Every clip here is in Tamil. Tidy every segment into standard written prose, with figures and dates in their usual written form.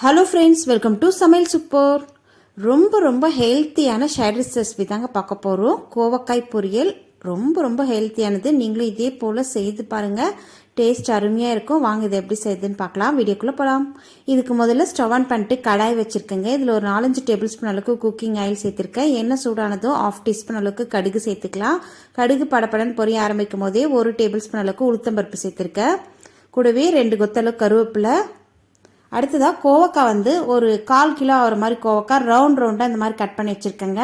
ஹலோ ஃப்ரெண்ட்ஸ், வெல்கம் டு சமையல் சூப்பர். ரொம்ப ஹெல்த்தியான ஷைடிஷ் ரெசிபி தாங்க பார்க்க போகிறோம். கோவக்காய் பொரியல் ரொம்ப ஹெல்த்தியானது. நீங்களும் இதே போல் செய்து பாருங்கள், டேஸ்ட் அருமையாக இருக்கும். வாங்க இதை எப்படி செய்யுதுன்னு பார்க்கலாம். வீடியோக்குள்ளே போகலாம். இதுக்கு முதல்ல ஸ்டவ் ஆன் பண்ணிட்டு கடாய் வச்சுருக்கேங்க. இதில் ஒரு 4-5 டேபிள் ஸ்பூன் அளவுக்கு குக்கிங் ஆயில் சேர்த்துருக்கேன். எண்ணெய் சூடானதும் 1/2 டீஸ்பூன் அளவுக்கு கடுகு சேர்த்துக்கலாம். கடுகு படப்படன்னு பொரிய ஆரம்பிக்கும் போதே 1 டேபிள் ஸ்பூன் அளவுக்கு உளுத்தம்பருப்பு சேர்த்துருக்கேன். கூடவே 2 கொத்தளவு கருவேப்பிலை. அடுத்ததாக கோவக்காய் ஒரு 1/4 கிலோ ஆகிற மாதிரி கோவக்காய் ரவுண்டாக இந்த மாதிரி கட் பண்ணி வச்சுருக்கேங்க.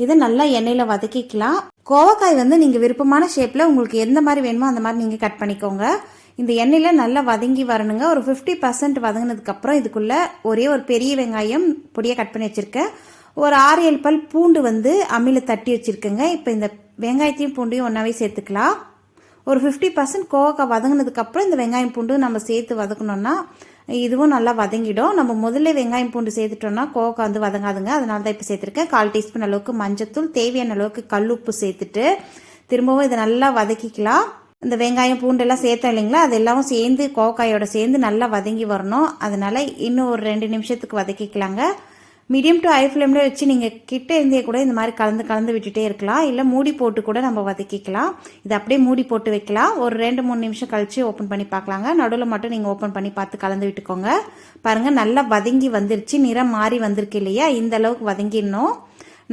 இதை நல்லா எண்ணெயில் வதக்கிக்கலாம். கோவக்காய் நீங்கள் விருப்பமான ஷேப்பில் உங்களுக்கு எந்த மாதிரி வேணுமோ அந்த மாதிரி நீங்கள் கட் பண்ணிக்கோங்க. இந்த எண்ணெயில் நல்லா வதங்கி வரணுங்க. ஒரு 50% வதங்கினதுக்கப்புறம் இதுக்குள்ளே ஒரே ஒரு பெரிய வெங்காயம் பொடியாக கட் பண்ணி வச்சுருக்கேன். ஒரு 6-7 பல் பூண்டு அம்மியில் தட்டி வச்சுருக்கேங்க. இப்போ இந்த வெங்காயத்தையும் பூண்டையும் ஒன்றாவே சேர்த்துக்கலாம். ஒரு 50% கோவக்காய் வதங்கினதுக்கப்புறம் இந்த வெங்காயம் பூண்டு நம்ம சேர்த்து வதக்கணுன்னா இதுவும் நல்லா வதங்கிடும். நம்ம முதல்ல வெங்காயம் பூண்டு சேர்த்துட்டோம்னா கோவக்காய் வதங்காதுங்க. அதனால தான் இப்போ சேர்த்துருக்கேன். 1/4 டீஸ்பூன் அளவுக்கு மஞ்சத்தூள், தேவையான அளவுக்கு கல்லுப்பு சேர்த்துட்டு திரும்பவும் இதை நல்லா வதக்கிக்கலாம். இந்த வெங்காயம் பூண்டெல்லாம் சேர்த்தோம் இல்லைங்களா, அது எல்லாமும் சேர்ந்து கோவக்காயோட சேர்ந்து நல்லா வதங்கி வரணும். அதனால இன்னும் ஒரு 2 நிமிஷத்துக்கு வதக்கிக்கலாங்க. மீடியம் டு ஹை ஃப்ளேமில் வச்சு நீங்கள் கிட்ட இருந்தே கூட இந்த மாதிரி கலந்து விட்டுட்டே இருக்கலாம். இல்லை மூடி போட்டு கூட நம்ம வதக்கிக்கலாம். இதை அப்படியே மூடி போட்டு வைக்கலாம். ஒரு 2-3 நிமிஷம் கழிச்சு ஓப்பன் பண்ணி பார்க்கலாங்க. நடுவில் மட்டும் நீங்கள் ஓப்பன் பண்ணி பார்த்து கலந்து விட்டுக்கோங்க. பாருங்கள், நல்லா வதங்கி வந்துருச்சு. நிறம் மாறி வந்திருக்கு இல்லையா, இந்த அளவுக்கு வதங்கிடணும்.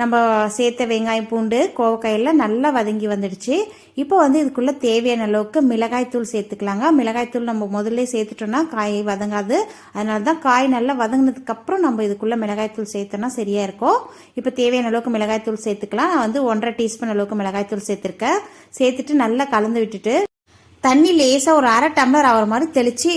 நம்ம சேர்த்த வெங்காயம் பூண்டு கோவக்காயெல்லாம் நல்லா வதங்கி வந்துடுச்சு. இப்போ இதுக்குள்ளே தேவையான அளவுக்கு மிளகாய் தூள் சேர்த்துக்கலாங்க. மிளகாய் தூள் நம்ம முதல்ல சேர்த்துட்டோம்னா காய் வதங்காது. அதனால தான் காய் நல்லா வதங்கினதுக்கப்புறம் நம்ம இதுக்குள்ளே மிளகாய் தூள் சேர்த்தோன்னா சரியாக இருக்கும். இப்போ தேவையான அளவுக்கு மிளகாய் தூள் சேர்த்துக்கலாம். நான் 1/2 டீஸ்பூன் அளவுக்கு மிளகாய் தூள் சேர்த்துருக்கேன். சேர்த்துட்டு நல்லா கலந்து விட்டுட்டு தண்ணி லேசாக ஒரு 1/2 டம்ளர் ஆகிற மாதிரி தெளித்து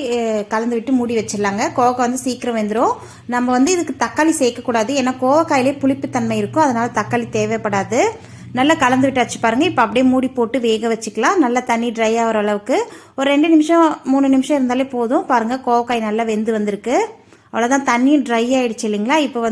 கலந்து விட்டு மூடி வச்சிடலாங்க. கோவக்காய் சீக்கிரம் வெந்துடும். நம்ம இதுக்கு தக்காளி சேர்க்கக்கூடாது, ஏன்னா கோவக்காயிலே புளிப்புத்தன்மை இருக்கும். அதனால் தக்காளி தேவைப்படாது. நல்லா கலந்து விட்டு வச்சு பாருங்கள். இப்போ அப்படியே மூடி போட்டு வேக வச்சுக்கலாம். நல்லா தண்ணி ட்ரை ஆகிற அளவுக்கு ஒரு 2 நிமிஷம் 3 நிமிஷம் இருந்தாலே போதும். பாருங்கள், கோவக்காய் நல்லா வெந்து வந்திருக்கு. அவ்வளோதான், தண்ணி ட்ரை ஆகிடுச்சு இல்லைங்களா. இப்போ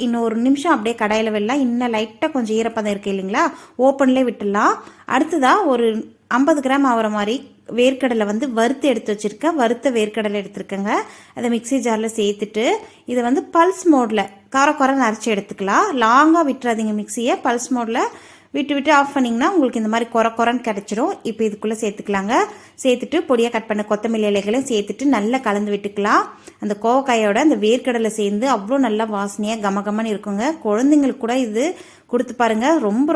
இன்னும் 1 நிமிஷம் அப்படியே கடாயில் விடலாம். இன்னும் லைட்டாக கொஞ்சம் ஈரப்பதம் இருக்குது இல்லைங்களா, ஓப்பன்லேயே விட்டுடலாம். அடுத்ததாக ஒரு 50 கிராம் ஆகிற மாதிரி வேர்க்கடலை வறுத்து எடுத்து வச்சுருக்கேன். வறுத்த வேர்க்கடலை எடுத்துருக்கேங்க. அதை மிக்சி ஜாரில் சேர்த்துட்டு இதை பல்ஸ் மோடில் குறைன்னு அரைச்சி எடுத்துக்கலாம். லாங்காக விட்டுறாதீங்க மிக்சியை. பல்ஸ் மோடில் விட்டு ஆஃப் பண்ணிங்கன்னா உங்களுக்கு இந்த மாதிரி குறைன்னு கிடச்சிரும். இப்போ இதுக்குள்ளே சேர்த்துக்கலாங்க. சேர்த்துட்டு பொடியாக கட் பண்ண கொத்தமல்லி இலைகளையும் சேர்த்துட்டு நல்லா கலந்து விட்டுக்கலாம். அந்த கோவக்காயோட அந்த வேர்க்கடலை சேர்ந்து அவ்வளோ நல்லா வாசனையாக கமகமன்னு இருக்குங்க. குழந்தைங்களுக்கு கூட இது கொடுத்து பாருங்க.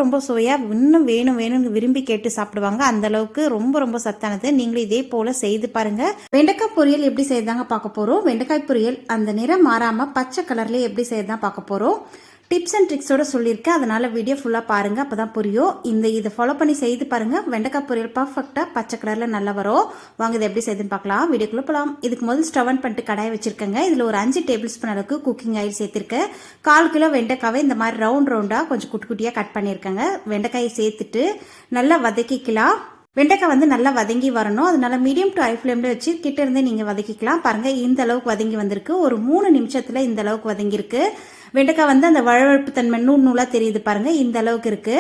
ரொம்ப சுவையாக இன்னும் வேணும்னு விரும்பி கேட்டு சாப்பிடுவாங்க. அந்த அளவுக்கு ரொம்ப சத்தானது. நீங்களும் இதே போல செய்து பாருங்க. வெண்டைக்காய் பொரியல் எப்படி செய்யறதாங்க பார்க்க போறோம். வெண்டைக்காய் பொரியல் அந்த நிறம் மாறாம பச்சை கலர்ல எப்படி செய்யறதா பார்க்க போறோம். டிப்ஸ் அண்ட் ட்ரிக்ஸோட சொல்லியிருக்கேன். அதனால வீடியோ ஃபுல்லாக பாருங்கள், அப்போ தான் புரியும். இதை ஃபாலோ பண்ணி செய்து பாருங்கள். வெண்டைக்காய் பொரியல் பர்ஃபெக்டாக பச்சை கலரில் நல்லா வரும். வாங்க இதை எப்படி செய்யுதுன்னு பார்க்கலாம். வீடியோக்குள்ளே போகலாம். இதுக்கு முதல் ஸ்டவ் ஆன் பண்ணிட்டு கடாய் வச்சிருக்கேங்க. இதில் ஒரு 5 டேபிள் ஸ்பூன் அளவுக்கு குக்கிங் ஆயில் சேர்த்துருக்கேன். 1/4 கிலோ வெண்டைக்காவை இந்த மாதிரி ரவுண்டாக கொஞ்சம் குட்டியாக கட் பண்ணியிருக்கேங்க. வெண்டைக்காயை சேர்த்துட்டு நல்லா வதக்கிக்கலாம். வெண்டைக்காய் நல்லா வதங்கி வரணும். அதனால மீடியம் டு ஹை ஃப்ளேமில் வச்சு கிட்ட இருந்தே நீங்கள் வதக்கிக்கலாம். பாருங்கள், இந்த அளவுக்கு வதங்கி வந்திருக்கு. ஒரு 3 நிமிஷத்தில் இந்த அளவுக்கு வதங்கியிருக்கு. வெண்டைக்காய் அந்த வழவழப்பு தன்மை நூலாக தெரியுது பாருங்க, இந்த அளவுக்கு இருக்கு.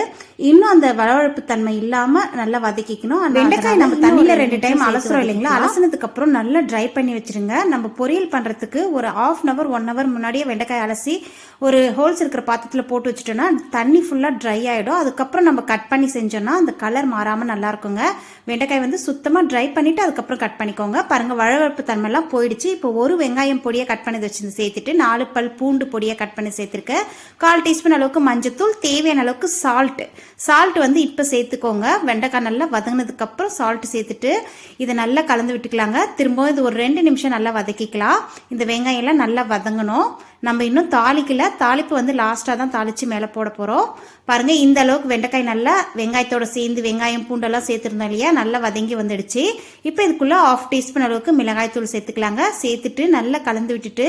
இன்னும் அந்த வழவழப்பு தன்மை இல்லாம நல்லா வதக்கிக்கணும். வெண்டைக்காய் நம்ம தண்ணியில 2 டைம் அலசுறோம் இல்லைங்களா, அலசினதுக்கு அப்புறம் நல்லா ட்ரை பண்ணி வச்சிருங்க. நம்ம பொரியல் பண்றதுக்கு ஒரு 1/2 hour 1 hour முன்னாடியே வெண்டைக்காய் அலசி ஒரு ஹோல்ஸ் இருக்கிற பாத்திரத்துல போட்டு வச்சுட்டோம்னா தண்ணி ஃபுல்லா ட்ரை ஆயிடும். அதுக்கப்புறம் நம்ம கட் பண்ணி செஞ்சோம்னா அந்த கலர் மாறாம நல்லா இருக்குங்க. வெண்டைக்காய் சுத்தமா ட்ரை பண்ணிட்டு அதுக்கப்புறம் கட் பண்ணிக்கோங்க. பாருங்க, வழவழப்பு தன்மை எல்லாம் போயிடுச்சு. இப்போ ஒரு வெங்காயம் பொடியை கட் பண்ணி வச்சு சேர்த்துட்டு 4 பல் பூண்டு பொடியை கட் பண்ணி சேர்த்திருக்கேன். 1/4 டீஸ்பூன் அளவுக்கு மஞ்சத்தூள், தேவையான அளவுக்கு சால்ட் இப்போ சேர்த்துக்கோங்க. வெண்டைக்காய் நல்லா வதங்கினதுக்கு அப்புறம் சால்ட் சேர்த்துட்டு இதை நல்லா கலந்து விட்டுக்கலாங்க. திரும்பவும் இது ஒரு 2 நிமிஷம் நல்லா வதக்கிக்கலாம். இந்த வெங்காயம் எல்லாம் நல்லா வதங்கணும். நம்ம இன்னும் தாளிக்கல, தாளிப்பு லாஸ்டா தான் தாளிச்சு மேலே போட போறோம். பாருங்க, இந்த அளவுக்கு வெண்டைக்காய் நல்லா வெங்காயத்தோட சேர்ந்து வெங்காயம் பூண்டெல்லாம் சேர்த்துருந்தோம் இல்லையா, நல்லா வதங்கி வந்துடுச்சு. இப்போ இதுக்குள்ள 1/2 டீஸ்பூன் அளவுக்கு மிளகாய் தூள் சேர்த்துக்கலாங்க. சேர்த்துட்டு நல்லா கலந்து விட்டுட்டு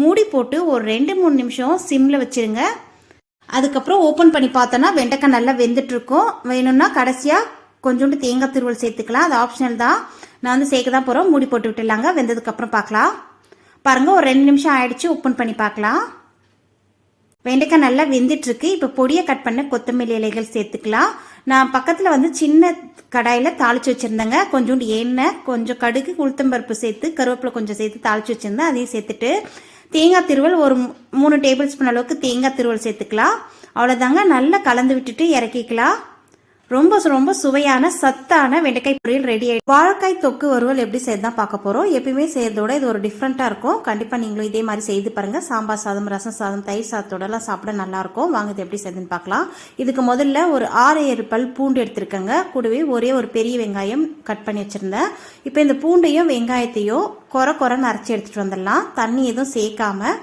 மூடி போட்டு ஒரு 2-3 நிமிஷம் சிம்ல வச்சிருங்க. அதுக்கப்புறம் ஓப்பன் பண்ணி பார்த்தோன்னா வெண்டைக்காய் நல்லா வெந்துட்டு இருக்கும். வேணும்னா கடைசியா கொஞ்சோண்டு தேங்காய் துருவல் சேர்த்துக்கலாம். அது ஆப்ஷனல் தான். நான் சேர்க்க தான் போறோம். மூடி போட்டு விட்டுலாங்க. வெந்ததுக்கு அப்புறம் பார்க்கலாம். பாருங்க, ஒரு 2 நிமிஷம் ஆயிடுச்சு. ஓப்பன் பண்ணி பார்க்கலாம். வெண்டைக்காய் நல்லா வெந்துட்டு இருக்கு. இப்போ பொடியை கட் பண்ண கொத்தமல்லி இலைகள் சேர்த்துக்கலாம். நான் பக்கத்தில் சின்ன கடாயில் தாளிச்சு வச்சுருந்தேங்க. கொஞ்சோண்டு எண்ணெய், கொஞ்சம் கடுகு, உளுத்தம்பருப்பு சேர்த்து கருவேப்பிலை கொஞ்சம் சேர்த்து தாளிச்சு வச்சுருந்தேன். அதையும் சேர்த்துட்டு தேங்காய் திருவல் ஒரு 3 டேபிள் ஸ்பூன் அளவுக்கு தேங்காய் திருவல் சேர்த்துக்கலாம். அவ்வளோதாங்க. நல்லா கலந்து விட்டுட்டு இறக்கிக்கலாம். ரொம்ப ரொம்ப சுவையான சத்தான வெண்டைக்காய் பொரியல் ரெடி ஆயிடும். வாழைக்காய் தொக்கு வறுவல் எப்படி செய்து தான் பார்க்க போறோம். எப்பயுமே செய்யறதோட இது ஒரு டிஃப்ரெண்டா இருக்கும். கண்டிப்பா நீங்களும் இதே மாதிரி செய்து பாருங்க. சாம்பார் சாதம், ரசம் சாதம், தயிர் சாதத்தோட எல்லாம் சாப்பிட நல்லா இருக்கும். வாங்க இது எப்படி செய்யுதுன்னு பார்க்கலாம். இதுக்கு முதல்ல ஒரு 6-7 பல் பூண்டு எடுத்திருக்கேங்க. கூடவே ஒரே ஒரு பெரிய வெங்காயம் கட் பண்ணி வச்சிருந்தேன். இப்போ இந்த பூண்டையும் வெங்காயத்தையும் கொரன்னு அரைச்சி எடுத்துட்டு வந்துடலாம். தண்ணி எதுவும் சேர்க்காம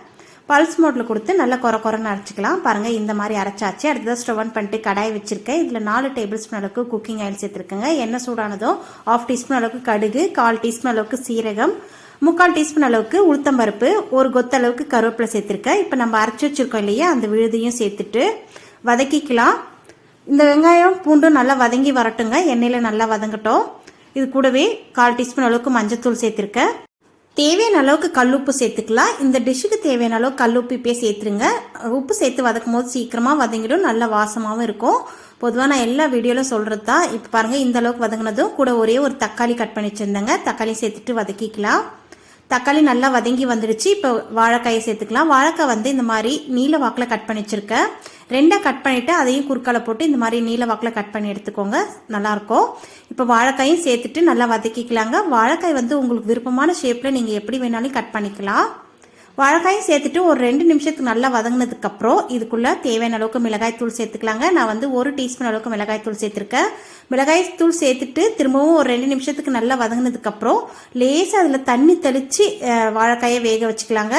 பல்ஸ் மோட்டில் கொடுத்து நல்லா கொரன்னு அரைச்சிக்கலாம். பாருங்கள், இந்த மாதிரி அரைச்சாச்சு. அடுத்ததாக ஸ்டவ் ஆன் பண்ணிட்டு கடாய் வச்சிருக்கேன். இதில் 4 டேபிள் ஸ்பூன் அளவுக்கு குக்கிங் ஆயில் சேர்த்துருக்கேங்க. எண்ணெய் சூடானதும் 1/2 டீஸ்பூன் அளவுக்கு கடுகு, 1/4 டீஸ்பூன் அளவுக்கு சீரகம், 3/4 டீஸ்பூன் அளவுக்கு உளுத்தம்பருப்பு, ஒரு கொத்து அளவுக்கு கருவேப்பிலை சேர்த்துருக்கேன். இப்போ நம்ம அரைச்சி வச்சிருக்கோம் இல்லையா, அந்த விழுதையும் சேர்த்துட்டு வதக்கிக்கலாம். இந்த வெங்காயம் பூண்டும் நல்லா வதங்கி வரட்டுங்க. எண்ணெயில் நல்லா வதங்கட்டும். இது கூடவே 1/4 டீஸ்பூன் அளவுக்கு மஞ்சத்தூள் சேர்த்துருக்கேன். தேவையான அளவுக்கு கல்லுப்பு சேர்த்துக்கலாம். இந்த டிஷ்ஷுக்கு தேவையான அளவுக்கு கல்லுப்பு இப்பயே சேர்த்துருங்க. உப்பு சேர்த்து வதக்கும் போது சீக்கிரமாக வதங்கிடும், நல்ல வாசமாகவும் இருக்கும். பொதுவாக நான் எல்லா வீடியோவில் சொல்கிறது தான். இப்போ பாருங்கள், இந்த அளவுக்கு வதங்கினதும் கூட ஒரே ஒரு தக்காளி கட் பண்ணி வச்சுருந்தேங்க. தக்காளி சேர்த்துட்டு வதக்கிக்கலாம். தக்காளி நல்லா வதங்கி வந்துடுச்சு. இப்போ வாழைக்காயை சேர்த்துக்கலாம். வாழைக்காய் இந்த மாதிரி நீல வாக்கில் கட் பண்ணி வச்சுருக்கேன். 2 கட் பண்ணிவிட்டு அதையும் குறுக்கால போட்டு இந்த மாதிரி நீல வாக்கில் கட் பண்ணி எடுத்துக்கோங்க, நல்லாயிருக்கும். இப்போ வாழைக்காயும் சேர்த்துட்டு நல்லா வதக்கிக்கலாங்க. வாழைக்காய் உங்களுக்கு விருப்பமான ஷேப்பில் நீங்கள் எப்படி வேணாலும் கட் பண்ணிக்கலாம். வாழைக்காயும் சேர்த்துட்டு ஒரு 2 நிமிஷத்துக்கு நல்லா வதங்கினதுக்கப்புறம் இதுக்குள்ளே தேவையான அளவுக்கு மிளகாய் தூள் சேர்த்துக்கலாங்க. நான் 1 டீஸ்பூன் அளவுக்கு மிளகாய் தூள் சேர்த்துருக்கேன். மிளகாய் தூள் சேர்த்துட்டு திரும்பவும் ஒரு 2 நிமிஷத்துக்கு நல்லா வதங்கினதுக்கப்புறம் லேசாக அதில் தண்ணி தெளித்து வாழைக்காயை வேக வச்சுக்கலாங்க.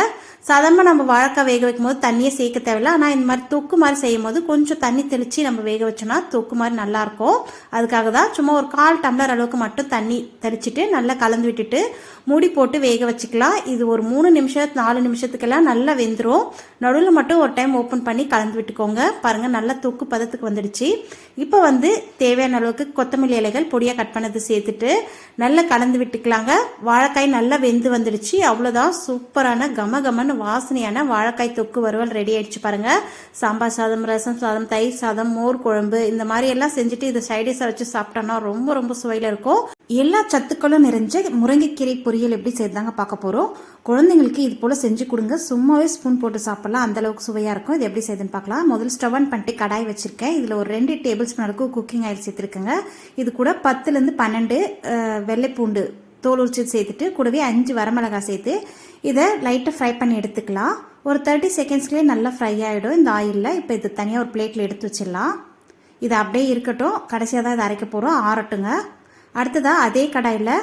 சாதாரணமாக நம்ம வாழைக்காய் வேக வைக்கும் போது தண்ணியே சேர்க்க தேவையில்லை. ஆனால் இந்த மாதிரி தொக்கு மாதிரி செய்யும் போது கொஞ்சம் தண்ணி தெளித்து நம்ம வேக வச்சோம்னா தொக்கு மாதிரி நல்லாயிருக்கும். அதுக்காக தான் சும்மா ஒரு 1/4 டம்ளர் அளவுக்கு மட்டும் தண்ணி தெளிச்சுட்டு நல்லா கலந்து விட்டுட்டு மூடி போட்டு வேக வச்சுக்கலாம். இது ஒரு 3 நிமிஷம் 4 நிமிஷத்துக்கெல்லாம் நல்லா வெந்துடும். நடுவில் மட்டும் ஒரு டைம் ஓப்பன் பண்ணி கலந்து விட்டுக்கோங்க. பாருங்கள், நல்லா தொக்கு பதத்துக்கு வந்துடுச்சு. இப்போ தேவையான அளவுக்கு கொத்தமல்லி இலைகள் பொடியாக கட் பண்ணது சேர்த்துட்டு நல்லா கலந்து விட்டுக்கலாங்க. வாழைக்காய் நல்லா வெந்து வந்துடுச்சு. அவ்வளோதான், சூப்பரான கமகமன்னு வாசனையான வாழைக்காய் தொக்கு வறுவல் ரெடி ஆயிடுச்சு. பாருங்க, சாம்பார் சாதம், ரசம் சாதம், தயிர் சாதம், மோர் குழம்பு இந்த மாதிரி எல்லாம் செஞ்சுட்டு இதை சைடிஷாக வச்சு சாப்பிட்டோம்னா ரொம்ப ரொம்ப சுவையில் இருக்கும். எல்லா சத்துக்களும் நிறைஞ்ச முருங்கைக்கீரை பொரியல் எப்படி செய்தாங்க பார்க்க போகிறோம். குழந்தைங்களுக்கு இது போல் செஞ்சு கொடுங்க. சும்மாவே ஸ்பூன் போட்டு சாப்பிடலாம், அந்த அளவுக்கு சுவையாக இருக்கும். இது எப்படி செய்யுதுன்னு பார்க்கலாம். முதல்ல ஸ்டவ் ஆன் பண்ணிட்டு கடாய் வச்சிருக்கேன். இதில் ஒரு 2 டேபிள் ஸ்பூன் அளவுக்கு குக்கிங் ஆயில் சேர்த்துருக்கேங்க. இது கூட 10லேருந்து 12 வெள்ளைப்பூண்டு தோல் உரிச்சு சேர்த்துட்டு கூடவே 5 வரமிளகாய் சேர்த்து இதை லைட்டாக ஃப்ரை பண்ணி எடுத்துக்கலாம். ஒரு 30 செகண்ட்ஸ்லேயே நல்லா ஃப்ரை ஆகிடும் இந்த ஆயிலில். இப்போ இது தனியாக ஒரு பிளேட்டில் எடுத்து வச்சிடலாம். இது அப்படியே இருக்கட்டும், கடைசியாக தான் இதை அரைக்க போகிறோம், ஆறட்டுங்க. அடுத்ததாக அதே கடாயில்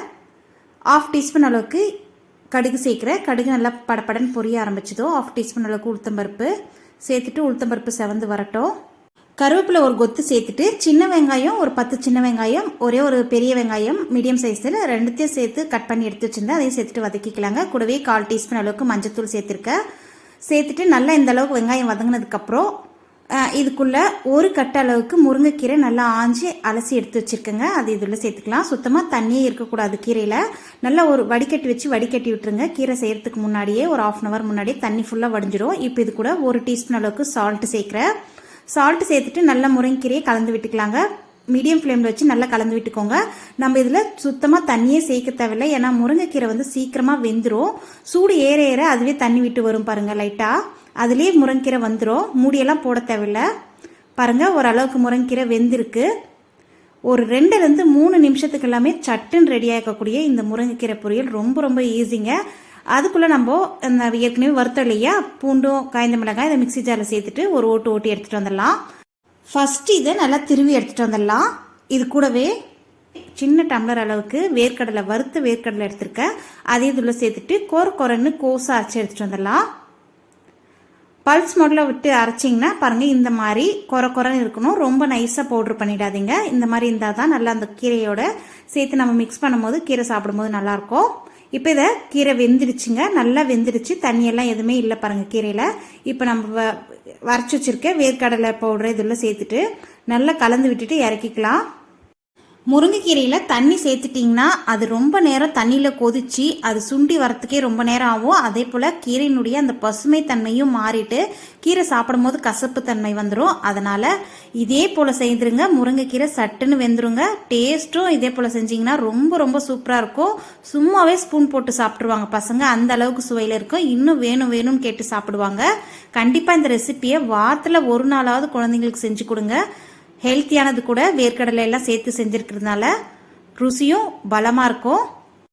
1/2 டீஸ்பூன் அளவுக்கு கடுகு சேர்க்குறேன். கடுகு நல்லா படப்படன்னு பொரிய ஆரம்பிச்சதும் 1/2 டீஸ்பூன் அளவுக்கு உளுத்தம்பருப்பு சேர்த்துட்டு உளுத்தம்பருப்பு செவந்து வரட்டும். கருவேப்பிலை ஒரு கொத்து சேர்த்துட்டு சின்ன வெங்காயம் ஒரு 10 சின்ன வெங்காயம், ஒரே ஒரு பெரிய வெங்காயம் மீடியம் சைஸில் 2த்தையும் சேர்த்து கட் பண்ணி எடுத்து வச்சுருந்தேன். அதையும் சேர்த்துட்டு வதக்கிக்கலாங்க. கூடவே 1/4 டீஸ்பூன் அளவுக்கு மஞ்சத்தூள் சேர்த்துருக்கேன். சேர்த்துட்டு நல்லா இந்த அளவுக்கு வெங்காயம் வதங்கினதுக்கப்புறம் இதுக்குள்ளே ஒரு கட்ட அளவுக்கு முருங்கைக்கீரை நல்லா ஆஞ்சி அலசி எடுத்து வச்சுருக்கேங்க. அது இதில் சேர்த்துக்கலாம். சுத்தமாக தண்ணியே இருக்கக்கூடாது கீரையில். நல்லா ஒரு வடிகட்டி வச்சு வடிகட்டி விட்டுருங்க. கீரை செய்கிறதுக்கு முன்னாடியே ஒரு 1/2 அன் ஹவர் முன்னாடியே தண்ணி ஃபுல்லாக வடிஞ்சிடும். இப்போ இது கூட 1 டீஸ்பூன் அளவுக்கு சால்ட்டு சேர்க்குறேன். சால்ட்டு சேர்த்துட்டு நல்லா முருங்கைக்கீரையை கலந்து விட்டுக்கலாங்க. மீடியம் ஃப்ளேமில் வச்சு நல்லா கலந்து விட்டுக்கோங்க. நம்ம இதில் சுத்தமாக தண்ணியே சேர்க்க தேவையில்லை. ஏன்னா முருங்கைக்கீரை சீக்கிரமாக வெந்துடும். சூடு ஏற ஏற அதுவே தண்ணி விட்டு வரும் பாருங்கள். லைட்டாக அதுலேயே முருங்கைக்கீரை வந்துடும். மூடியெல்லாம் போட தேவையில்லை. பாருங்கள், ஓரளவுக்கு முருங்கைக்கீரை வெந்திருக்கு. ஒரு 2லேருந்து 3 நிமிஷத்துக்கு எல்லாமே சட்டுன்னு ரெடி ஆகக்கூடிய இந்த முருங்கைக்கீரை பொரியல் ரொம்ப ரொம்ப ஈஸிங்க. அதுக்குள்ளே நம்ம அந்த ஏற்கனவே வறுத்தோம் இல்லையா பூண்டும் காய்ந்த மிளகாய், இதை மிக்ஸி ஜாரில் சேர்த்துட்டு ஒரு ஓட்டி எடுத்துகிட்டு வந்துடலாம். ஃபஸ்ட்டு இதை நல்லா திருவி எடுத்துகிட்டு வந்துடலாம். இது கூடவே சின்ன டம்ளர் அளவுக்கு வேர்க்கடலை, வறுத்த வேர்க்கடலை எடுத்துருக்கேன். அதையும் இதில் சேர்த்துட்டு கொரன்னு கோஸாக அரைச்சி எடுத்துகிட்டு வந்துடலாம். பல்ஸ் மோடில் விட்டு அரைச்சிங்கன்னா பாருங்கள், இந்த மாதிரி கொரன்னு இருக்கணும். ரொம்ப நைஸாக பவுட்ரு பண்ணிடாதீங்க. இந்த மாதிரி இருந்தால் தான் நல்லா அந்த கீரையோட சேர்த்து நம்ம மிக்ஸ் பண்ணும்போது கீரை சாப்பிடும்போது நல்லாயிருக்கும். இப்போ இதை கீரை வெந்துடுச்சுங்க, நல்லா வெந்துடுச்சு. தண்ணியெல்லாம் எதுவுமே இல்லை பாருங்கள் கீரையில். இப்போ நம்ம வரைச்சி வச்சுருக்க வேர்க்கடலை பவுடரை இதில் சேர்த்துட்டு நல்லா கலந்து விட்டுட்டு இறக்கிக்கலாம். முருங்கைக்கீரையில் தண்ணி சேர்த்துட்டிங்கன்னா அது ரொம்ப நேரம் தண்ணியில் கொதிச்சு அது சுண்டி வரத்துக்கே ரொம்ப நேரம் ஆகும். அதே போல் கீரையினுடைய அந்த பசுமை தன்மையும் மாறிட்டு கீரை சாப்பிடும் போது கசப்பு தன்மை வந்துடும். அதனால் இதே போல் செய்துருங்க. முருங்கைக்கீரை சட்டுன்னு வெந்துருங்க. டேஸ்ட்டும் இதே போல் செஞ்சிங்கன்னா ரொம்ப ரொம்ப சூப்பராக இருக்கும். சும்மாவே ஸ்பூன் போட்டு சாப்பிட்ருவாங்க பசங்க, அந்த அளவுக்கு சுவையில் இருக்கும். இன்னும் வேணும் வேணும்னு கேட்டு சாப்பிடுவாங்க. கண்டிப்பாக இந்த ரெசிப்பியை வாரத்தில் ஒரு நாளாவது குழந்தைங்களுக்கு செஞ்சு கொடுங்க. ஹெல்த்தியானது கூட, வேர்க்கடலை எல்லாம் சேர்த்து செஞ்சுருக்கிறதுனால ருசியும் பலமாக இருக்கும்.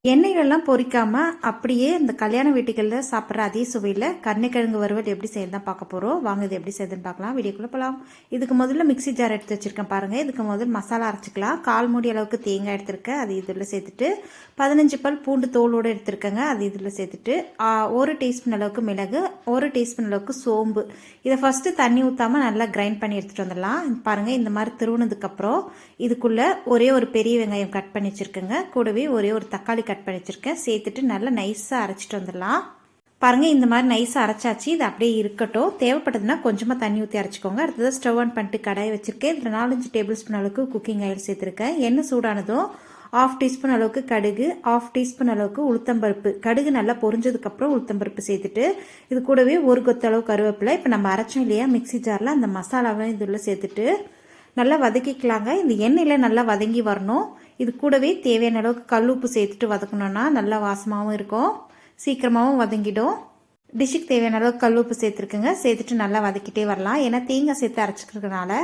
எண்ணெய்கள்லாம் பொரிக்காமல் அப்படியே இந்த கல்யாண வீட்டுகளில் சாப்பிட்ற அதே சுவையில் கருணைக்கிழங்கு வறுவல் எப்படி செய்யறதுதான் பார்க்க போகிறோம். வாங்க இது எப்படி செய்யுதுன்னு பார்க்கலாம். வீடியோக்குள்ளே போகலாம். இதுக்கு முதல்ல மிக்சி ஜார் எடுத்து வச்சுருக்கேன் பாருங்கள். இதுக்கு முதல்ல மசாலா அரைச்சிக்கலாம். 1/4 மூடி அளவுக்கு தேங்காய் எடுத்திருக்கேன், அது இதில் சேர்த்துட்டு 15 பல் பூண்டு தோலோடு எடுத்துருக்கேங்க, அது இதில் சேர்த்துட்டு 1 டீஸ்பூன் அளவுக்கு மிளகு, 1 டீஸ்பூன் அளவுக்கு சோம்பு. இதை ஃபஸ்ட்டு தண்ணி ஊற்றாமல் நல்லா கிரைண்ட் பண்ணி எடுத்துகிட்டு வந்துடலாம். பாருங்கள், இந்த மாதிரி திருவுனதுக்கப்புறம் இதுக்குள்ளே ஒரே ஒரு பெரிய வெங்காயம் கட் பண்ணி வச்சுருக்கேங்க, கூடவே ஒரே ஒரு தக்காளி கட் பண்ணி வச்சுருக்கேன், சேர்த்துட்டு நல்லா நைஸாக அரைச்சிட்டு வந்துடலாம். பாருங்கள், இந்த மாதிரி நைஸாக அரைச்சாச்சு. இது அப்படியே இருக்கட்டும். தேவைப்பட்டதுன்னா கொஞ்சமாக தண்ணி ஊற்றி அரைச்சிக்கோங்க. அடுத்தது ஸ்டவ் ஆன் பண்ணிட்டு கடாய் வச்சுருக்கேன். இதில் 4-5 டேபிள் ஸ்பூன் அளவுக்கு குக்கிங் ஆயில் சேர்த்துருக்கேன். எண்ணெய் சூடானதும் 1/2 டீஸ்பூன் அளவுக்கு கடுகு, 1/2 டீஸ்பூன் அளவுக்கு உளுத்தம்பருப்பு, கடுகு நல்லா பொரிஞ்சதுக்கப்புறம் உளுத்தம்பருப்பு சேர்த்துட்டு இது கூடவே ஒரு கொத்து அளவு கருவேப்பிலை. இப்போ நம்ம அரைச்சோம் இல்லையா மிக்சி ஜாரில், அந்த மசாலாவை இதில் சேர்த்துட்டு நல்லா வதக்கிக்கலாங்க. இந்த எண்ணெயில் நல்லா வதங்கி வரணும். இது கூடவே தேவையான அளவுக்கு கல் உப்பு சேர்த்துட்டு வதக்கணுன்னா நல்லா வாசமாகவும் இருக்கும், சீக்கிரமாகவும் வதங்கிடும். டிஷ்ஷுக்கு தேவையான அளவுக்கு கல் உப்பு சேர்த்துருக்குங்க. சேர்த்துட்டு நல்லா வதக்கிட்டே வரலாம். ஏன்னா தேங்காய் சேர்த்து அரைச்சிக்கிறதுனால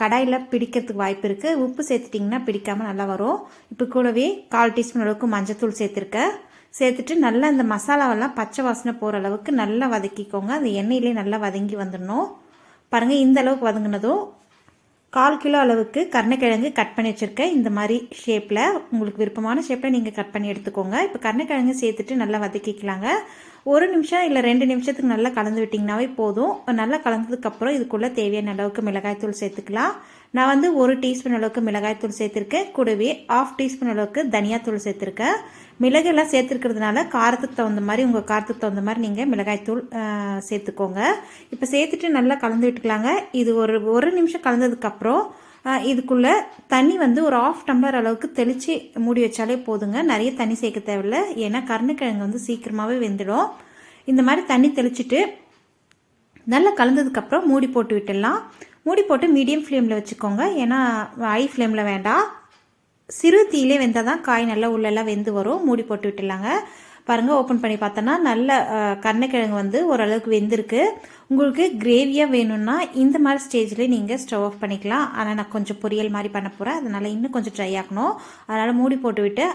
கடாயில் பிடிக்கிறதுக்கு வாய்ப்பு இருக்குது. உப்பு சேர்த்துட்டிங்கன்னா பிடிக்காமல் நல்லா வரும். இப்போ கூடவே 1/4 டீஸ்பூன் அளவுக்கு மஞ்சத்தூள் சேர்த்துருக்கேன். சேர்த்துட்டு நல்லா இந்த மசாலாவெல்லாம் பச்சை வாசனை போகிற அளவுக்கு நல்லா வதக்கிக்கோங்க. அந்த எண்ணெயிலே நல்லா வதங்கி வந்துடணும். பாருங்கள், இந்த அளவுக்கு வதங்கினதும் 1/4 கிலோ அளவுக்கு கருணைக்கிழங்கு கட் பண்ணி வச்சுருக்கேன். இந்த மாதிரி ஷேப்பில், உங்களுக்கு விருப்பமான ஷேப்பில் நீங்கள் கட் பண்ணி எடுத்துக்கோங்க. இப்போ கருணைக்கிழங்கு சேர்த்துட்டு நல்லா வதக்கிக்கலாங்க. 1 நிமிஷம் இல்லை 2 நிமிஷத்துக்கு நல்லா கலந்து விட்டிங்கனாவே போதும். நல்லா கலந்ததுக்கப்புறம் இதுக்குள்ளே தேவையான அளவுக்கு மிளகாய்த்தூள் சேர்த்துக்கலாம். நான் வந்து 1 டீஸ்பூன் அளவுக்கு மிளகாய்த்தூள் சேர்த்துருக்கேன். கூடவே 1/2 டீஸ்பூன் அளவுக்கு தனியாத்தூள் சேர்த்துருக்கேன். மிளகெல்லாம் சேர்த்துருக்கிறதுனால காரத்துக்கு தகுந்த மாதிரி, உங்கள் காரத்துக்கு தகுந்த மாதிரி நீங்கள் மிளகாய்த்தூள் சேர்த்துக்கோங்க. இப்போ சேர்த்துட்டு நல்லா கலந்து விட்டுக்கலாங்க. இது ஒரு நிமிஷம் கலந்ததுக்கப்புறம் இதுக்குள்ளே தண்ணி வந்து ஒரு 1/2 டம்ளர் அளவுக்கு தெளித்து மூடி வச்சாலே போதுங்க. நிறைய தண்ணி சேர்க்க தேவையில்லை, ஏன்னா கருணைக்கிழங்கு வந்து சீக்கிரமாகவே வெந்துடும். இந்த மாதிரி தண்ணி தெளிச்சுட்டு நல்லா கலந்ததுக்கப்புறம் மூடி போட்டு விட்டுடலாம். மூடி போட்டு மீடியம் ஃப்ளேமில் வச்சுக்கோங்க, ஏன்னா ஹை ஃப்ளேமில் வேண்டாம். சிறு தீயிலே வெந்தால் தான் காய் நல்லா உள்ளெல்லாம் வெந்து வரும். மூடி போட்டு விட்டுலாங்க. பாருங்கள், ஓப்பன் பண்ணி பார்த்தோன்னா நல்ல கருணைக்கிழங்கு வந்து ஓரளவுக்கு வெந்திருக்கு. உங்களுக்கு கிரேவியாக வேணும்னா இந்த மாதிரி ஸ்டேஜில் நீங்கள் ஸ்டவ் ஆஃப் பண்ணிக்கலாம். ஆனால் நான் கொஞ்சம் பொரியல் மாதிரி பண்ண போகிறேன், அதனால் இன்னும் கொஞ்சம் ட்ரை ஆகணும். அதனால் மூடி போட்டு விட்டு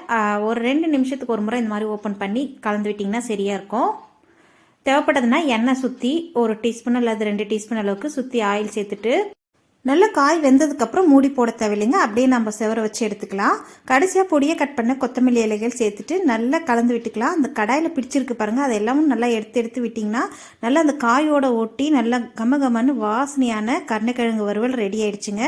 ஒரு 2 நிமிஷத்துக்கு ஒரு முறை இந்த மாதிரி ஓப்பன் பண்ணி கலந்து விட்டிங்கன்னா சரியாக இருக்கும். தேவைப்பட்டதுன்னா எண்ணெய் சுற்றி 1 டீஸ்பூன் அல்லது 2 டீஸ்பூன் அளவுக்கு சுற்றி ஆயில் சேர்த்துட்டு நல்லா காய் வெந்ததுக்கப்புறம் மூடி போட தேவையில்லைங்க, அப்படியே நம்ம செவர வச்சு எடுத்துக்கலாம். கடைசியாக பொடியை கட் பண்ண கொத்தமல்லி இலைகள் சேர்த்துட்டு நல்லா கலந்து விட்டுக்கலாம். அந்த கடாயில் பிடிச்சிருக்கு பாருங்கள், அது எல்லாமும் நல்லா எடுத்து விட்டிங்கன்னா நல்லா அந்த காயோட ஒட்டி நல்லா கமகமன்னு வாசனையான கருணைக்கிழங்கு வறுவல் ரெடி ஆயிடுச்சுங்க.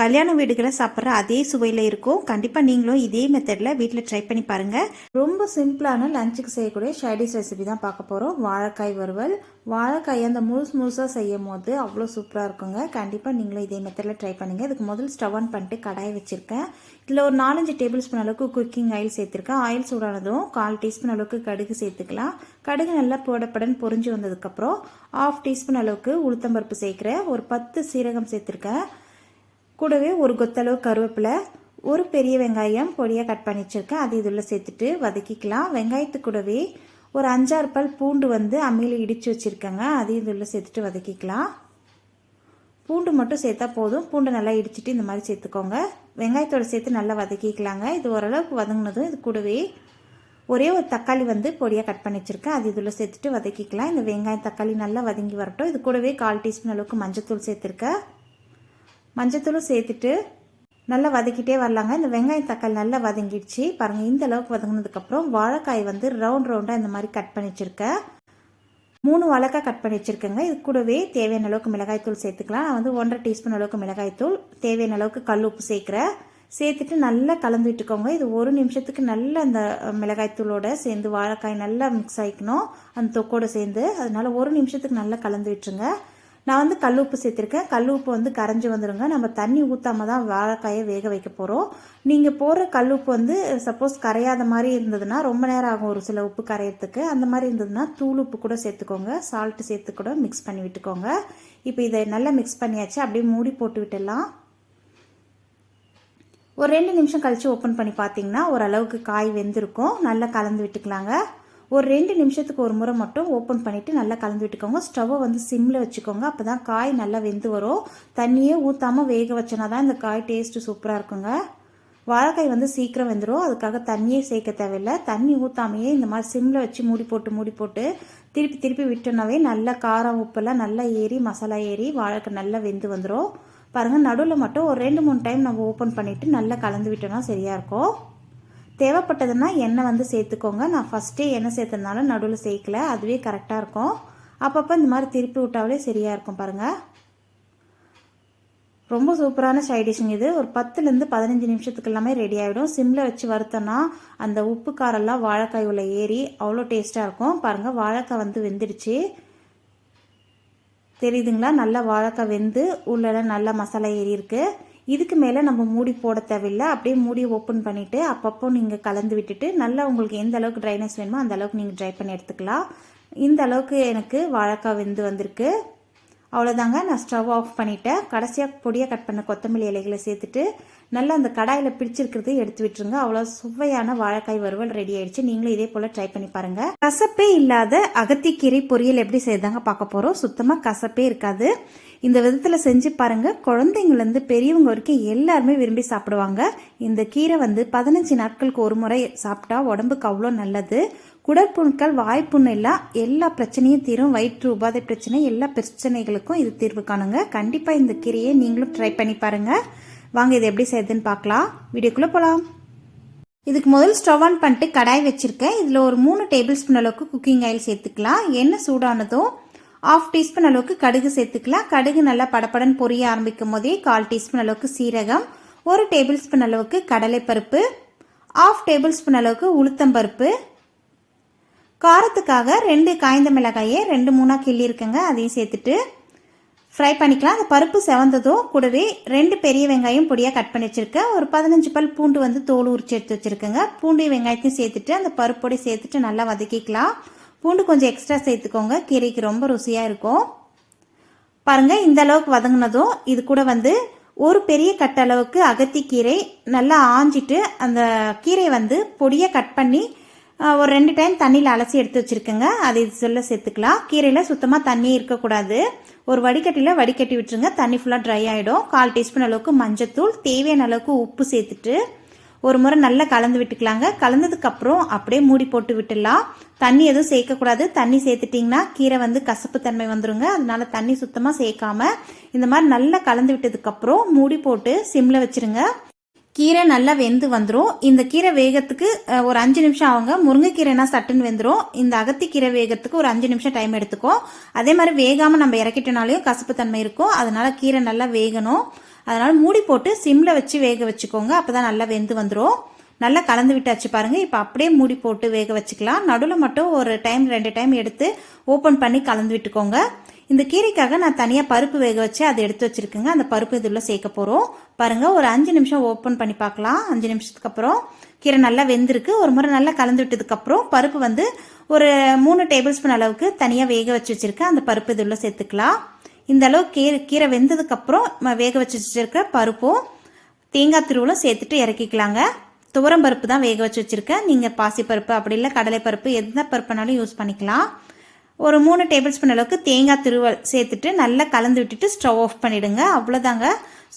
கல்யாண வீடுகளை சாப்பிட்ற அதே சுவையில் இருக்கும். கண்டிப்பாக நீங்களும் இதே மெத்தடில் வீட்டில் ட்ரை பண்ணி பாருங்கள். ரொம்ப சிம்பிளான லஞ்சுக்கு செய்யக்கூடிய சைடிஷ் ரெசிபி தான் பார்க்க போகிறோம். வாழைக்காய் வறுவல். வாழைக்காய் அந்த முழுசாக செய்யும் போது அவ்வளோ சூப்பராக இருக்குங்க. கண்டிப்பாக நீங்களும் இதே மெத்தடில் ட்ரை பண்ணுங்கள். இதுக்கு முதல் ஸ்டவ் ஆன் பண்ணிட்டு கடாய் வச்சுருக்கேன். இதில் ஒரு 4-5 டேபிள் ஸ்பூன் அளவுக்கு குக்கிங் ஆயில் சேர்த்துருக்கேன். ஆயில் சூடானதும் 1/4 டீஸ்பூன் அளவுக்கு கடுகு சேர்த்துக்கலாம். கடுகு நல்லா போடப்படன்னு பொரிஞ்சு வந்ததுக்கப்புறம் 1/2 டீஸ்பூன் அளவுக்கு உளுத்தம்பருப்பு சேர்க்குறேன். ஒரு 10 சீரகம் சேர்த்துருக்கேன். கூடவே ஒரு கொத்தளவு கருவேப்பிலை, ஒரு பெரிய வெங்காயம் பொடியாக கட் பண்ணி வச்சுருக்கேன், அது இதில் சேர்த்துட்டு வதக்கிக்கலாம். வெங்காயத்து கூடவே ஒரு 5-6 பல் பூண்டு வந்து அம்மியில் இடித்து வச்சுருக்கேங்க, அதையும் இதில் சேர்த்துட்டு வதக்கிக்கலாம். பூண்டு மட்டும் சேர்த்தா போதும். பூண்டு நல்லா இடிச்சிட்டு இந்த மாதிரி சேர்த்துக்கோங்க. வெங்காயத்தோடு சேர்த்து நல்லா வதக்கிக்கலாங்க. இது ஓரளவுக்கு வதங்கினதும் இது கூடவே ஒரே ஒரு தக்காளி வந்து பொடியாக கட் பண்ணி வச்சுருக்கேன், அது இதில் சேர்த்துட்டு வதக்கிக்கலாம். இந்த வெங்காயம் தக்காளி நல்லா வதங்கி வரட்டும். இது கூடவே 1/4 டீஸ்பூன் அளவுக்கு மஞ்சத்தூள் சேர்த்துருக்கேன். மஞ்சத்தூளும் சேர்த்துட்டு நல்லா வதக்கிட்டே வரலாங்க. இந்த வெங்காயம் தக்காளி நல்லா வதங்கிடுச்சு பாருங்கள். இந்த அளவுக்கு வதங்கினதுக்கப்புறம் வாழைக்காய் வந்து ரவுண்டாக இந்த மாதிரி கட் பண்ணி வச்சுருக்கேன். 3 வாழைக்காய் கட் பண்ணி வச்சுருக்கேங்க. இது கூடவே தேவையான அளவுக்கு மிளகாய்த்தூள் சேர்த்துக்கலாம். நான் வந்து 1/2 டீஸ்பூன் அளவுக்கு மிளகாய்த்தூள், தேவையான அளவுக்கு கல் உப்பு சேர்க்குறேன். சேர்த்துட்டு நல்லா கலந்து விட்டுக்கோங்க. இது 1 நிமிஷத்துக்கு நல்லா அந்த மிளகாய்த்தூளோட சேர்ந்து வாழைக்காய் நல்லா மிக்ஸ் ஆகிக்கணும் அந்த தொக்கோடு சேர்ந்து. அதனால 1 நிமிஷத்துக்கு நல்லா கலந்து விட்டுருங்க. நான் வந்து கல் உப்பு சேர்த்துருக்கேன். கல் உப்பு வந்து கரைஞ்சி வந்துடுங்க. நம்ம தண்ணி ஊற்றாமல் தான் வாழைக்காயை வேக வைக்க போகிறோம். நீங்கள் போடுற கல் உப்பு வந்து சப்போஸ் கரையாத மாதிரி இருந்ததுன்னா ரொம்ப நேரம் ஆகும் ஒரு சில உப்பு கரையிறதுக்கு. அந்த மாதிரி இருந்ததுன்னா தூள் உப்பு கூட சேர்த்துக்கோங்க, சால்ட்டு சேர்த்து கூட மிக்ஸ் பண்ணி விட்டுக்கோங்க. இப்போ இதை நல்லா மிக்ஸ் பண்ணியாச்சு. அப்படியே மூடி போட்டு விட்டுடலாம். ஒரு 2 நிமிஷம் கழித்து ஓப்பன் பண்ணி பார்த்தீங்கன்னா ஓரளவுக்கு காய் வெந்திருக்கும். நல்லா கலந்து விட்டுக்கலாங்க. ஒரு 2 நிமிஷத்துக்கு ஒரு முறை மட்டும் ஓப்பன் பண்ணிவிட்டு நல்லா கலந்து விட்டுக்கோங்க. ஸ்டவ்வை வந்து சிம்மில் வச்சுக்கோங்க. அப்போ தான் காய் நல்லா வெந்து வரும். தண்ணியே ஊற்றாமல் வேக வச்சோன்னா தான் இந்த காய் டேஸ்ட்டு சூப்பராக இருக்குங்க. வாழைக்காய் வந்து சீக்கிரம் வெந்துடும். அதுக்காக தண்ணியே சேர்க்க தேவையில்லை. தண்ணி ஊற்றாமையே இந்த மாதிரி சிம்மில் வச்சு மூடி போட்டு திருப்பி விட்டோன்னாவே நல்லா காரம் உப்பெல்லாம் நல்லா ஏறி மசாலா ஏறி வாழைக்காய் நல்லா வெந்து வந்துடும். பாருங்கள், நடுவில் மட்டும் ஒரு 2-3 டைம் நம்ம ஓப்பன் பண்ணிவிட்டு நல்லா கலந்து விட்டோன்னா சரியாக இருக்கும். தேவைப்பட்டதுன்னா எண்ணெய் வந்து சேர்த்துக்கோங்க. நான் ஃபஸ்ட்டே எண்ணெய் சேர்த்ததுனால நடுவில் சேர்க்கல, அதுவே கரெக்டாக இருக்கும். அப்பப்போ இந்த மாதிரி திருப்பி விட்டாலே சரியாக இருக்கும். பாருங்கள், ரொம்ப சூப்பரான சைடிஷ்ங்க இது. ஒரு 10லேருந்து 15 நிமிஷத்துக்கு எல்லாமே ரெடி ஆகிடும். சிம்மில் வச்சு வறுத்தோன்னா அந்த உப்பு காரெல்லாம் வாழைக்காய் உள்ள ஏறி அவ்வளோ டேஸ்ட்டாக இருக்கும். பாருங்கள், வாழைக்காய் வந்து வெந்துடுச்சு தெரியுதுங்களா? நல்லா வாழைக்காய் வெந்து உள்ளெல்லாம் நல்லா மசாலா ஏறி இருக்கு. இதுக்கு மேலே நம்ம மூடி போட தேவையில்லை. அப்படியே மூடி ஓப்பன் பண்ணிவிட்டு அப்பப்போ நீங்கள் கலந்து விட்டுட்டு நல்லா உங்களுக்கு எந்த அளவுக்கு ட்ரைனஸ் வேணுமோ அந்த அளவுக்கு நீங்கள் ட்ரை பண்ணி எடுத்துக்கலாம். இந்த அளவுக்கு எனக்கு வாழைக்காய் வெந்து வந்திருக்கு. அவ்வளோதாங்க. நான் ஸ்டவ் ஆஃப் பண்ணிவிட்டேன். கடைசியாக பொடியாக கட் பண்ண கொத்தமல்லி இலைகளை சேர்த்துட்டு நல்லா அந்த கடாயில் பிடிச்சிருக்கிறது எடுத்து விட்டுருங்க. அவ்வளோ சுவையான வாழைக்காய் வறுவல் ரெடி ஆயிடுச்சு. நீங்களும் இதே போல் ட்ரை பண்ணி பாருங்கள். கசப்பே இல்லாத அகத்திக்கீரை பொரியல் எப்படி செய்தாங்க பார்க்க போகிறோம். சுத்தமாக கசப்பே இருக்காது. இந்த விதத்தில் செஞ்சு பாருங்கள். குழந்தைங்கள்லேருந்து பெரியவங்க வரைக்கும் எல்லாருமே விரும்பி சாப்பிடுவாங்க. இந்த கீரை வந்து 15 நாட்களுக்கு ஒரு முறை சாப்பிட்டா உடம்புக்கு அவ்வளோ நல்லது. குடற்புண்கள், வாய்ப்புண்ணு எல்லாம் எல்லா பிரச்சனையும் தீரும். வயிற்று உபாதை பிரச்சனை எல்லா பிரச்சனைகளுக்கும் இது தீர்வு காணுங்க. கண்டிப்பாக இந்த கீரையை நீங்களும் ட்ரை பண்ணி பாருங்கள். வாங்க இது எப்படி செய்யுதுன்னு பார்க்கலாம். வீடியோக்குள்ளே போகலாம். இதுக்கு முதல் ஸ்டவ் ஆன் பண்ணிட்டு கடாய் வச்சுருக்கேன். இதில் ஒரு 3 டேபிள் ஸ்பூன் அளவுக்கு குக்கிங் ஆயில் சேர்த்துக்கலாம். எண்ணெய் சூடானதும் 1/2 டீஸ்பூன் அளவுக்கு கடுகு சேர்த்துக்கலாம். கடுகு நல்லா படப்படன்னு பொரிய ஆரம்பிக்கும் போதே 1/4 டீஸ்பூன் அளவுக்கு சீரகம், 1 டேபிள் ஸ்பூன் அளவுக்கு கடலைப்பருப்பு, 1/2 டேபிள் ஸ்பூன் அளவுக்கு உளுத்தம்பருப்பு, காரத்துக்காக 2 காய்ந்த மிளகாயை 2-3 கிள்ளி இருக்குங்க, அதையும் சேர்த்துட்டு ஃப்ரை பண்ணிக்கலாம். அந்த பருப்பு செவந்ததும் கூடவே 2 பெரிய வெங்காயம் பொடியாக கட் பண்ணி வச்சுருக்கேன். ஒரு 15 பல் பூண்டு வந்து தோல் உரிச்சு எடுத்து வச்சுருக்கேங்க. பூண்டு வெங்காயத்தையும் சேர்த்துட்டு அந்த பருப்போடு சேர்த்துட்டு நல்லா வதக்கிக்கலாம். பூண்டு கொஞ்சம் எக்ஸ்ட்ரா சேர்த்துக்கோங்க, கீரைக்கு ரொம்ப ருசியாக இருக்கும். பாருங்கள், இந்த அளவுக்கு வதங்கினதும் இது கூட வந்து ஒரு பெரிய கட்ட அளவுக்கு அகத்திக்கீரை நல்லா ஆஞ்சிட்டு அந்த கீரை வந்து பொடியாக கட் பண்ணி ஒரு 2 டைம் தண்ணியில் அலசி எடுத்து வச்சுருக்கேங்க. அதை சொல்ல சேர்த்துக்கலாம். கீரையில் சுத்தமாக தண்ணியே இருக்கக்கூடாது. ஒரு வடிகட்டியில் வடிகட்டி விட்டுருங்க. தண்ணி ஃபுல்லாக ட்ரை ஆகிடும். 1/4 டீஸ்பூன் அளவுக்கு மஞ்சத்தூள், தேவையான அளவுக்கு உப்பு சேர்த்துட்டு ஒரு முறை நல்லா கலந்து விட்டுக்கலாங்க. கலந்ததுக்கப்புறம் அப்படியே மூடி போட்டு விட்டுடலாம். தண்ணி எதுவும் சேர்க்கக்கூடாது. தண்ணி சேர்த்துட்டிங்கன்னா கீரை வந்து கசப்பு தன்மை வந்துடுங்க. அதனால தண்ணி சுத்தமாக சேர்க்காம இந்த மாதிரி நல்லா கலந்து விட்டதுக்கப்புறம் மூடி போட்டு சிம்மில் வச்சுருங்க. கீரை நல்லா வெந்து வந்துடும். இந்த கீரை வேகத்துக்கு ஒரு 5 நிமிஷம் ஆகுங்க. முருங்கைக்கீரைனா சட்டுன்னு வெந்துடும். இந்த அகத்திக்கீரை வேகத்துக்கு ஒரு 5 நிமிஷம் டைம் எடுத்துக்கும். அதே மாதிரி வேகாமல் நம்ம இறக்கிட்டனாலையும் கசப்பு தன்மை இருக்கும். அதனால கீரை நல்லா வேகணும். அதனால மூடி போட்டு சிம்மில் வச்சு வேக வச்சுக்கோங்க. அப்போ தான் நல்லா வெந்து வந்துடும். நல்லா கலந்து விட்டாச்சு பாருங்கள். இப்போ அப்படியே மூடி போட்டு வேக வச்சுக்கலாம். நடுவில் மட்டும் ஒரு டைம் 2 டைம் எடுத்து ஓப்பன் பண்ணி கலந்து விட்டுக்கோங்க. இந்த கீரைக்காக நான் தனியாக பருப்பு வேக வச்சு அதை எடுத்து வச்சுருக்கேங்க. அந்த பருப்பு இதில் சேர்க்க போகிறோம். பாருங்கள், ஒரு 5 நிமிஷம் ஓப்பன் பண்ணி பார்க்கலாம். 5 நிமிஷத்துக்கு அப்புறம் கீரை நல்லா வெந்திருக்கு. ஒரு முறை நல்லா கலந்து விட்டதுக்கப்புறம் பருப்பு வந்து ஒரு 3 டேபிள் ஸ்பூன் அளவுக்கு தனியாக வேக வச்சு வச்சுருக்கேன். அந்த பருப்பு இதில் சேர்த்துக்கலாம். இந்த அளவு கீரை வெந்ததுக்கப்புறம் வேக வச்சு வச்சுருக்க பருப்பும் தேங்காய் திருவலும் சேர்த்துட்டு இறக்கிக்கலாங்க. துவரம் பருப்பு தான் வேக வச்சு வச்சுருக்கேன். நீங்கள் பாசிப்பருப்பு அப்படி இல்லை கடலை பருப்பு எந்த பருப்புனாலும் யூஸ் பண்ணிக்கலாம். ஒரு 3 டேபிள் ஸ்பூன் அளவுக்கு தேங்காய் திருவல் சேர்த்துட்டு நல்லா கலந்து விட்டுட்டு ஸ்டவ் ஆஃப் பண்ணிடுங்க. அவ்வளோதாங்க,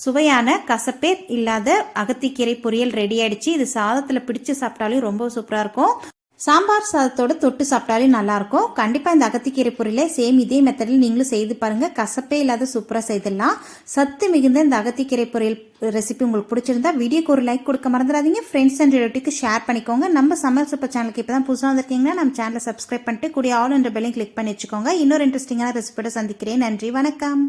சுவையான கசப்பே இல்லாத அகத்திக்கீரை பொரியல் ரெடி ஆயிடுச்சு. இது சாதத்தில் பிடிச்சு சாப்பிட்டாலும் ரொம்ப சூப்பராக இருக்கும். சாம்பார் சாதத்தோட தொட்டு சாப்பிட்டாலே நல்லாயிருக்கும். கண்டிப்பாக இந்த அகத்திக்கீரை பொரியலை சேம் இதே மெத்தடில் நீங்களும் செய்து பாருங்கள். கசப்பே இல்லாத சூப்பராக செய்திடலாம். சத்து மிகுந்த இந்த அகத்திக்கீரை பொரியல் ரெசிபி உங்களுக்கு பிடிச்சிருந்தா வீடியோக்கு ஒரு லைக் கொடுக்க மறந்துடாதீங்க. ஃப்ரெண்ட்ஸ் அண்ட் ரிலேட்டிவ்க்கு ஷேர் பண்ணிக்கோங்க. நம்ம சமையல் சூப்பர் சேனலுக்கு இப்போ தான் புதுசாக வந்திருக்கீங்கன்னா நம்ம சேனலை சப்ஸ்கிரைப் பண்ணிட்டு கூடிய ஆல் என்ற பெல்லையும் கிளிக் பண்ணி வச்சுக்கோங்க. இன்னொரு இன்ட்ரெஸ்டிங்கான ரெசிபியோட சந்திக்கிறேன். நன்றி, வணக்கம்.